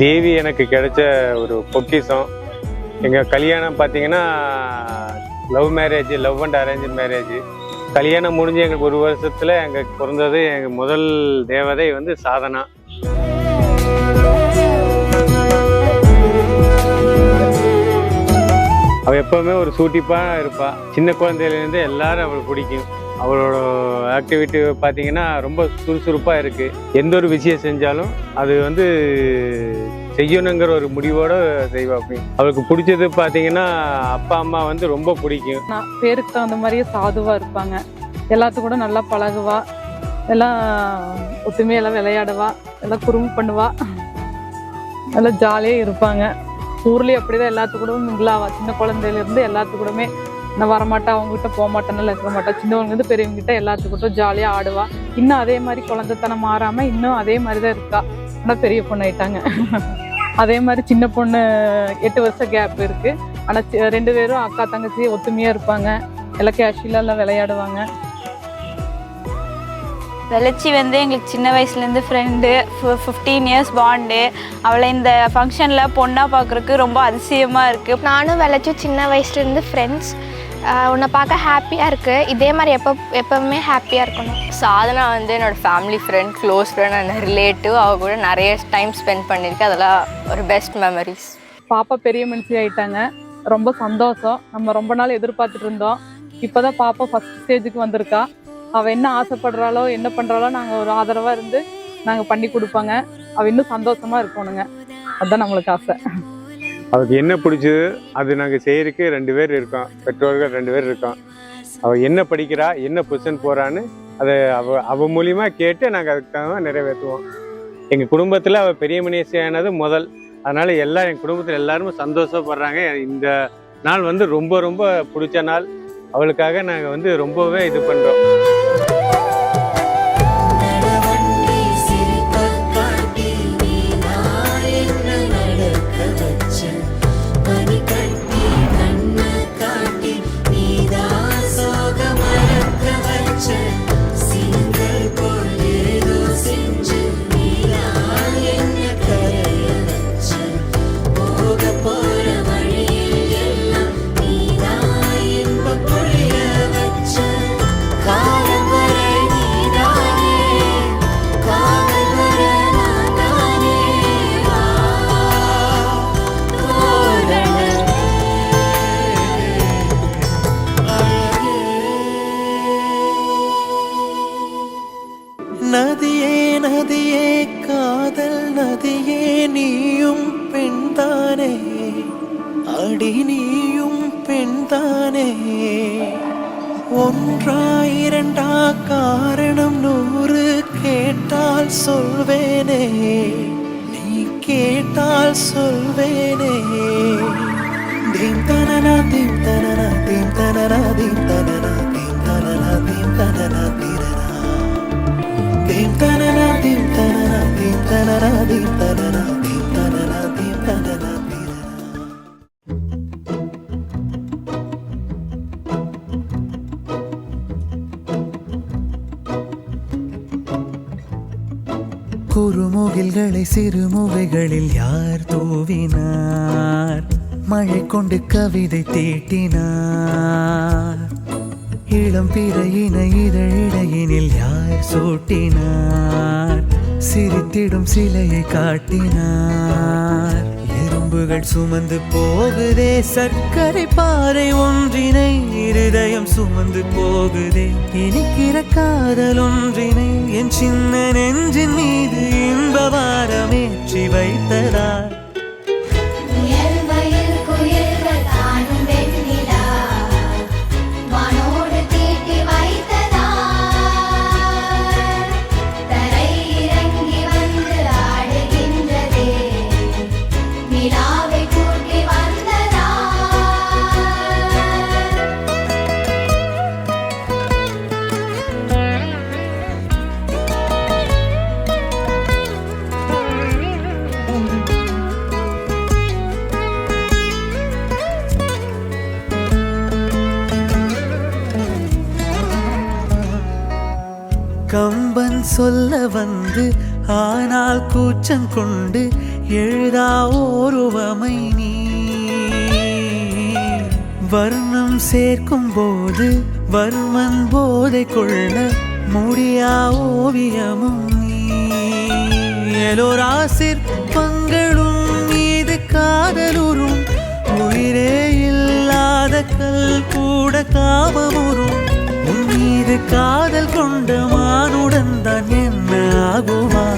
தேவி எனக்கு கிடைச்ச ஒரு பொக்கிஷம். எங்கள் கல்யாணம் பார்த்தீங்கன்னா லவ் அண்ட் அரேஞ்ச் மேரேஜ். கல்யாணம் முடிஞ்சு எங்களுக்கு 1 வருஷத்தில் எங்களுக்கு பிறந்தது எங்கள் முதல் தேவதை வந்து சாதனா. அவள் எப்போவுமே ஒரு சூட்டிப்பாக இருப்பாள். சின்ன குழந்தையிலேருந்து எல்லாரும் அவளுக்கு பிடிக்கும். அவளோட ஆக்டிவிட்டி பார்த்தீங்கன்னா ரொம்ப சுறுசுறுப்பாக இருக்குது. எந்த ஒரு விஷயம் செஞ்சாலும் அது வந்து செய்யணுங்கிற ஒரு முடிவோடு செய்வா. அப்படி அவளுக்கு பிடிச்சது பார்த்தீங்கன்னா அப்பா அம்மா வந்து ரொம்ப பிடிக்கும். பேருக்கு தகுந்த மாதிரியே சாதுவாக இருப்பாங்க. எல்லாத்து கூட நல்லா பழகுவா, எல்லாம் ஒத்துமையெல்லாம் விளையாடுவா, எல்லாம் குறும்பு பண்ணுவா, நல்லா ஜாலியாக இருப்பாங்க. ஊர்லேயே அப்படிதான் எல்லாத்து கூடவும் மிங்கிளாவா. சின்ன குழந்தையிலேருந்து எல்லாத்து கூடமே நான் வரமாட்டா, அவங்ககிட்ட போக மாட்டேன்னு இருக்க மாட்டா. சின்னவங்க பெரியவங்ககிட்ட எல்லாத்துக்கிட்டும் ஜாலியாக ஆடுவா. இன்னும் அதே மாதிரி குழந்தைத்தனம் மாறாமல் இன்னும் அதே மாதிரி தான் இருக்கா. ஆனால் பெரிய பொண்ணு ஆயிட்டாங்க. அதே மாதிரி சின்ன பொண்ணு 8 வருஷம் கேப் இருக்குது. ஆனால் 2 பேரும் அக்கா தங்கச்சி ஒத்துமையாக இருப்பாங்க. எல்லாம் கேஷுவலாக விளையாடுவாங்க. வெளச்சி வந்து எங்களுக்கு சின்ன வயசுலேருந்து ஃப்ரெண்டு, 15 இயர்ஸ் பாண்டு. அவளை இந்த ஃபங்க்ஷனில் பொண்ணாக பார்க்குறதுக்கு ரொம்ப அதிசயமாக இருக்குது. நானும் வெளச்சும் சின்ன வயசுலேருந்து ஃப்ரெண்ட்ஸ். உன்னை பார்க்க ஹாப்பியாக இருக்குது. இதே மாதிரி எப்போவுமே ஹாப்பியாக இருக்கணும். சாதனா வந்து என்னோடய family friend, close friend and relative. அவ கூட நிறைய டைம் ஸ்பெண்ட் பண்ணியிருக்கேன். அதெல்லாம் ஒரு பெஸ்ட் மெமரிஸ். பாப்பா பெரிய மனுஷி ஆயிட்டாங்க. ரொம்ப சந்தோஷம். நம்ம ரொம்ப நாள் எதிர்பார்த்துட்டு இருந்தோம். இப்போ தான் பாப்பா ஃபஸ்ட் ஸ்டேஜுக்கு வந்திருக்கா. அவள் என்ன ஆசைப்படுறாளோ என்ன பண்ணுறாளோ நாங்கள் ஒரு ஆதரவாக இருந்து நாங்கள் பண்ணி கொடுப்பாங்க. அவள் இன்னும் சந்தோஷமாக இருக்கணுங்க. அதுதான் நம்மளுக்கு ஆசை. அவளுக்கு என்ன பிடிச்சது அது நாங்கள் செய்யறதுக்கு 2 பேர் இருக்கோம். பெற்றோர்கள் 2 பேர் இருக்கோம். அவள் என்ன படிக்கிறா, என்ன பொசிஷன் போகிறான்னு அதை அவள் மூலியமாக கேட்டு நாங்கள் அதுக்கு தகுந்த நிறைவேற்றுவோம். எங்கள் குடும்பத்தில் அவள் பெரிய மனுஷியானது முதல். அதனால் எங்கள் குடும்பத்தில் எல்லாருமே சந்தோஷப்படுறாங்க. இந்த நாள் வந்து ரொம்ப ரொம்ப பிடிச்ச நாள். அவளுக்காக நாங்கள் வந்து ரொம்பவே இது பண்ணுறோம். நதியே நதியே காதல் நதியே, நீயும் பெண்தானே, அடி நீயும் பெண்தானே. 1 2 காரணம் 100 கேட்டால் சொல்வேனே, நீ கேட்டால் சொல்வேனே. தீம் தனனா தீம் தனனா தீம் தனனா தீம் தனனா தீம் தனனா தீம் தனனா தீரனா தீம் தனனா தீம் தனனா தீம் தனனா தீம் தனனா தீம் தனனா தீம் தனனா தீரனா. குறுமுகில்களை சிறுமுகைகளில் யார் தூவினார், மழை கொண்டு கவிதை தீட்டினார். இளம் பிறையின இதழிடையினில் யார் சூட்டினார், சிரித்திடும் சிலையை காட்டினார். எறும்புகள் சுமந்து போகுதே சர்க்கரை பாறை ஒன்றினை, இருதயம் சுமந்து போகுதே இனிக்கிற காதல் ஒன்றினை. என் சின்ன நெஞ்சின் மீது இன்ப வாரமேற்றி வைத்ததார். கம்பன் சொல்ல வந்து ஆனால் கூச்சம் கொண்டு எழுதா ஓருவமை நீ. வர்ணம் சேர்க்கும் போது வர்மன் போதை கொள்ள முடியா ஓவியமும் நீ. எலோரா சிற்பங்களும் மீது காதலுறும் உயிரே இல்லாத கல் கூட காமமுறும். உன் மீது காதல் கொண்ட மானுடன் தான் என்ன ஆகுமா?